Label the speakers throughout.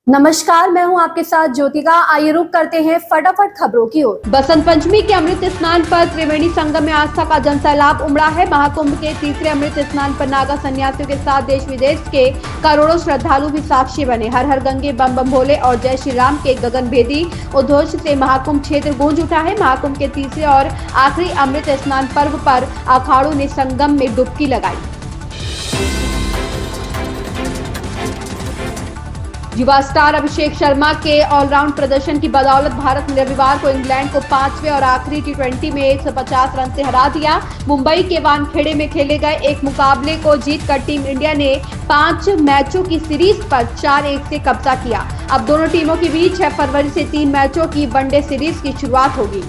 Speaker 1: नमस्कार, मैं हूं आपके साथ ज्योतिका। आइए रुक करते हैं फटाफट खबरों की ओर। बसंत पंचमी के अमृत स्नान पर त्रिवेणी संगम में आस्था का जनसैलाब उमड़ा है। महाकुंभ के तीसरे अमृत स्नान पर नागा सन्यासियों के साथ देश विदेश के करोड़ों श्रद्धालु भी साक्षी बने। हर हर गंगे बम बम भोले और जय श्री राम के गगनभेदी उद्घोष से महाकुंभ क्षेत्र गूंज उठा है। महाकुंभ के तीसरे और आखिरी अमृत स्नान पर्व पर अखाड़ों ने संगम में डुबकी लगाई। युवा स्टार अभिषेक शर्मा के ऑलराउंड प्रदर्शन की बदौलत भारत ने रविवार को इंग्लैंड को पांचवें और आखिरी टी20 में 150 रन से हरा दिया। मुंबई के वानखेड़े में खेले गए एक मुकाबले को जीतकर टीम इंडिया ने 5 मैचों की सीरीज पर 4-1 से कब्जा किया। अब दोनों टीमों के बीच 6 फरवरी से 3 मैचों की वनडे सीरीज की शुरुआत होगी।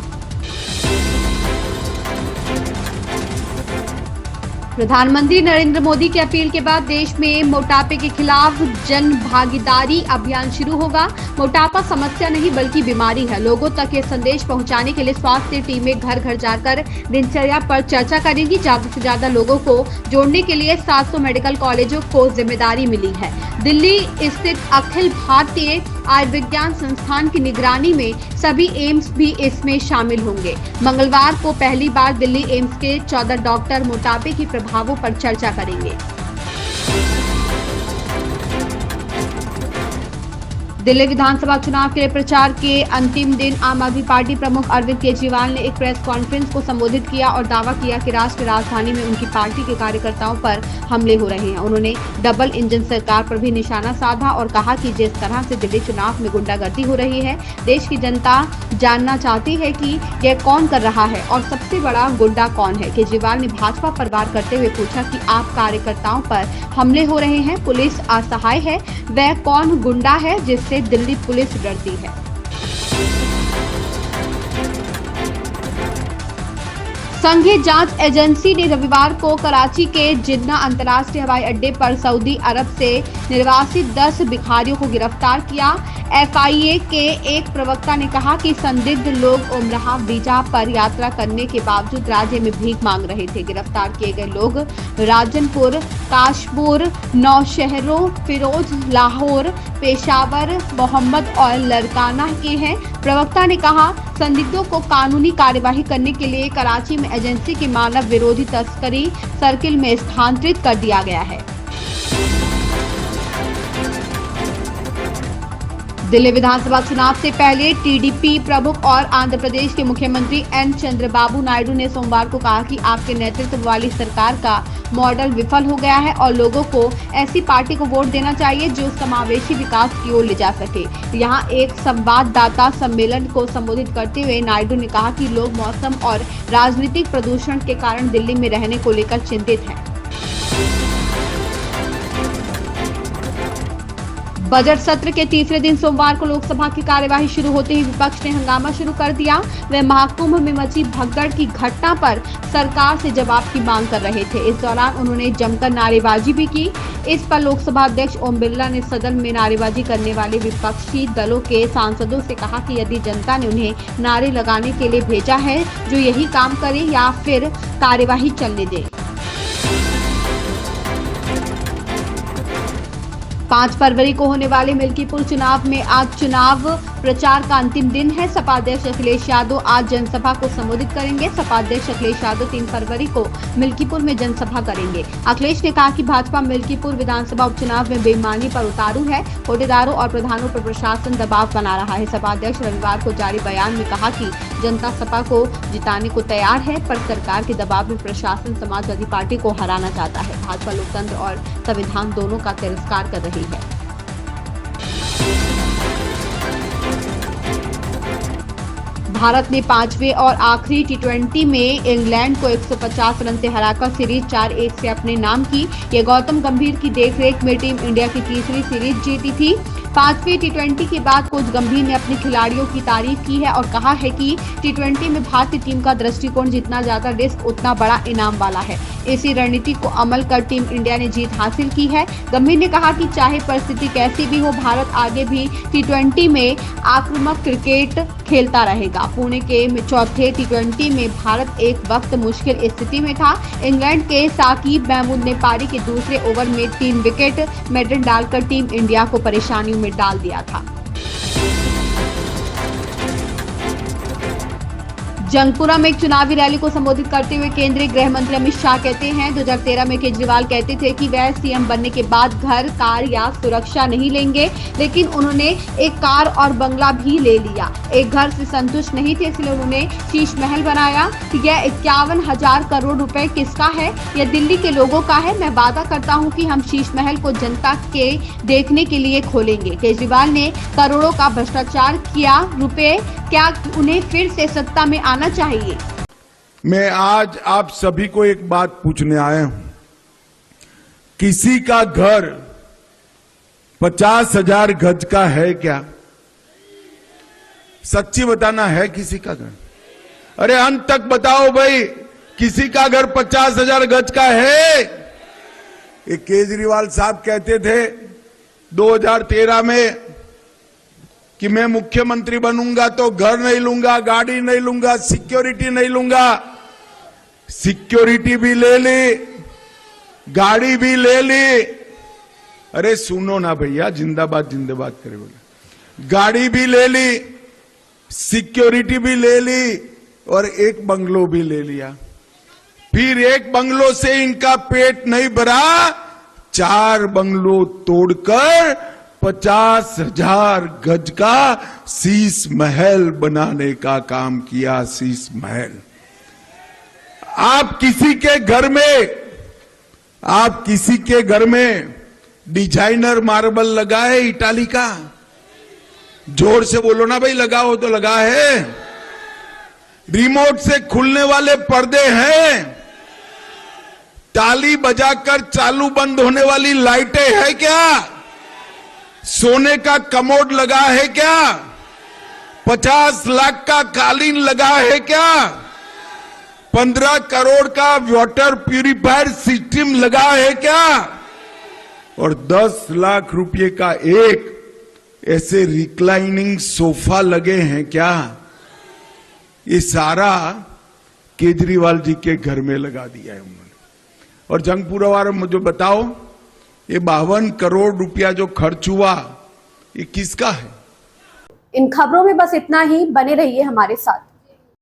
Speaker 1: प्रधानमंत्री नरेंद्र मोदी की अपील के बाद देश में मोटापे के खिलाफ जन भागीदारी अभियान शुरू होगा। मोटापा समस्या नहीं बल्कि बीमारी है। लोगों तक ये संदेश पहुंचाने के लिए स्वास्थ्य टीमें घर घर जाकर दिनचर्या पर चर्चा करेंगी। ज्यादा से ज्यादा लोगों को जोड़ने के लिए 700 मेडिकल कॉलेजों को जिम्मेदारी मिली है। दिल्ली स्थित अखिल भारतीय आयुर्विज्ञान संस्थान की निगरानी में सभी एम्स भी इसमें शामिल होंगे। मंगलवार को पहली बार दिल्ली एम्स के 14 डॉक्टर मोटापे के प्रभावों पर चर्चा करेंगे। दिल्ली विधानसभा चुनाव के लिए प्रचार के अंतिम दिन आम आदमी पार्टी प्रमुख अरविंद केजरीवाल ने एक प्रेस कॉन्फ्रेंस को संबोधित किया और दावा किया कि राष्ट्रीय राजधानी में उनकी पार्टी के कार्यकर्ताओं पर हमले हो रहे हैं। उन्होंने डबल इंजन सरकार पर भी निशाना साधा और कहा कि जिस तरह से दिल्ली चुनाव में गुंडागर्दी हो रही है, देश की जनता जानना चाहती है कि यह कौन कर रहा है और सबसे बड़ा गुंडा कौन है। केजरीवाल ने भाजपा पर वार करते हुए पूछा कि आप कार्यकर्ताओं पर हमले हो रहे हैं, पुलिस असहाय है, वह कौन गुंडा है जिससे दिल्ली पुलिस डरती है। संघीय जांच एजेंसी ने रविवार को कराची के जिन्ना अंतर्राष्ट्रीय हवाई अड्डे पर सऊदी अरब से निर्वासित 10 भिखारियों को गिरफ्तार किया। एफआईए के एक प्रवक्ता ने कहा कि संदिग्ध लोग उम्राह वीजा पर यात्रा करने के बावजूद राज्य में भीख मांग रहे थे। गिरफ्तार किए गए लोग राजनपुर, काशपुर, नौशहरों, फिरोज, लाहौर, पेशावर, मोहम्मद और लड़काना के हैं। प्रवक्ता ने कहा, संदिग्धों को कानूनी कार्यवाही करने के लिए कराची में एजेंसी की मानव विरोधी तस्करी सर्किल में स्थानांतरित कर दिया गया है। दिल्ली विधानसभा चुनाव से पहले टीडीपी प्रमुख और आंध्र प्रदेश के मुख्यमंत्री एन चंद्रबाबू नायडू ने सोमवार को कहा कि आपके नेतृत्व वाली सरकार का मॉडल विफल हो गया है और लोगों को ऐसी पार्टी को वोट देना चाहिए जो समावेशी विकास की ओर ले जा सके। यहां एक संवाददाता सम्मेलन को संबोधित करते हुए नायडू ने कहा कि लोग मौसम और राजनीतिक प्रदूषण के कारण दिल्ली में रहने को लेकर चिंतित हैं। बजट सत्र के तीसरे दिन सोमवार को लोकसभा की कार्यवाही शुरू होते ही विपक्ष ने हंगामा शुरू कर दिया। वे महाकुंभ में मची भगदड़ की घटना पर सरकार से जवाब की मांग कर रहे थे। इस दौरान उन्होंने जमकर नारेबाजी भी की। इस पर लोकसभा अध्यक्ष ओम बिरला ने सदन में नारेबाजी करने वाले विपक्षी दलों के सांसदों से कहा कि यदि जनता ने उन्हें नारे लगाने के लिए भेजा है, जो यही काम करें या फिर कार्यवाही चलने दें। 5 फरवरी को होने वाले मिल्कीपुर चुनाव में आज चुनाव प्रचार का अंतिम दिन है। सपा अध्यक्ष अखिलेश यादव आज जनसभा को संबोधित करेंगे। सपा अध्यक्ष अखिलेश यादव 3 फरवरी को मिल्कीपुर में जनसभा करेंगे। अखिलेश ने कहा कि भाजपा मिल्कीपुर विधानसभा उपचुनाव में बेईमानी पर उतारू है। कोटेदारों और प्रधानों पर प्रशासन दबाव बना रहा है। सपा अध्यक्ष रविवार को जारी बयान में कहा कि जनता सपा को जिताने को तैयार है, पर सरकार के दबाव में प्रशासन समाजवादी पार्टी को हराना चाहता है। भाजपा लोकतंत्र और संविधान दोनों का तिरस्कार कर रही है। भारत ने 5वें और आखिरी टी20 में इंग्लैंड को 150 रन से हराकर सीरीज 4-1 से अपने नाम की। ये गौतम गंभीर की देखरेख में टीम इंडिया की तीसरी सीरीज जीती थी। 5वें टी20 के बाद कोच गंभीर ने अपने खिलाड़ियों की तारीफ की है और कहा है कि टी20 में भारतीय टीम का दृष्टिकोण जितना ज्यादा रिस्क उतना बड़ा इनाम वाला है। इसी रणनीति को अमल कर टीम इंडिया ने जीत हासिल की है। गंभीर ने कहा कि चाहे परिस्थिति कैसी भी हो, भारत आगे भी टी20 में आक्रामक क्रिकेट खेलता रहेगा। पुणे के चौथे टी20 में भारत एक वक्त मुश्किल स्थिति में था। इंग्लैंड के साकिब महमूद ने पारी के दूसरे ओवर में 3 विकेट मेडन डालकर टीम इंडिया को परेशानियों में में डाल दिया था। जंगपुरा में एक चुनावी रैली को संबोधित करते हुए केंद्रीय गृह मंत्री अमित शाह कहते हैं 2013 में केजरीवाल कहते थे कि वह सीएम बनने के बाद घर, कार या सुरक्षा नहीं लेंगे, लेकिन उन्होंने एक कार और बंगला भी ले लिया। एक घर से संतुष्ट नहीं थे, इसलिए उन्होंने शीश महल बनाया। यह 51,000 करोड़ रुपए किसका है? यह दिल्ली के लोगों का है। मैं वादा करता हूं कि हम शीश महल को जनता के देखने के लिए खोलेंगे। केजरीवाल ने करोड़ों का भ्रष्टाचार किया। रुपए क्या उन्हें फिर से सत्ता में आना चाहिए?
Speaker 2: मैं आज आप सभी को एक बात पूछने आया हूं। किसी का घर 50,000 गज का है क्या? सच्ची बताना है किसी का घर? अरे अंत तक बताओ भाई, किसी का घर 50,000 गज का है? ये केजरीवाल साहब कहते थे 2013 में कि मैं मुख्यमंत्री बनूंगा तो घर नहीं लूंगा, गाड़ी नहीं लूंगा, सिक्योरिटी नहीं लूंगा। सिक्योरिटी भी ले ली, गाड़ी भी ले ली। अरे सुनो ना भैया, जिंदाबाद जिंदाबाद करे बोले। गाड़ी भी ले ली, सिक्योरिटी भी ले ली और एक बंगलो भी ले लिया। फिर एक बंगलो से इनका पेट नहीं भरा, 4 बंगलो तोड़कर 50,000 गज का शीश महल बनाने का काम किया। शीश महल। आप किसी के घर में डिजाइनर मार्बल लगा है इटाली का? जोर से बोलो ना भाई, लगाओ तो लगा है। रिमोट से खुलने वाले पर्दे हैं, ताली बजाकर चालू बंद होने वाली लाइटें है क्या? सोने का कमोड लगा है क्या? 50 लाख का कालीन लगा है क्या? 15 करोड़ का वाटर प्यूरिफायर सिस्टम लगा है क्या? और 10 लाख रुपए का एक ऐसे रिक्लाइनिंग सोफा लगे हैं क्या? ये सारा केजरीवाल जी के घर में लगा दिया है उन्होंने। और जंगपुरा वाले मुझे बताओ, ये 52 करोड़ रुपया जो खर्च हुआ, ये किसका है?
Speaker 3: इन खबरों में बस इतना ही। बने रहिए हमारे साथ।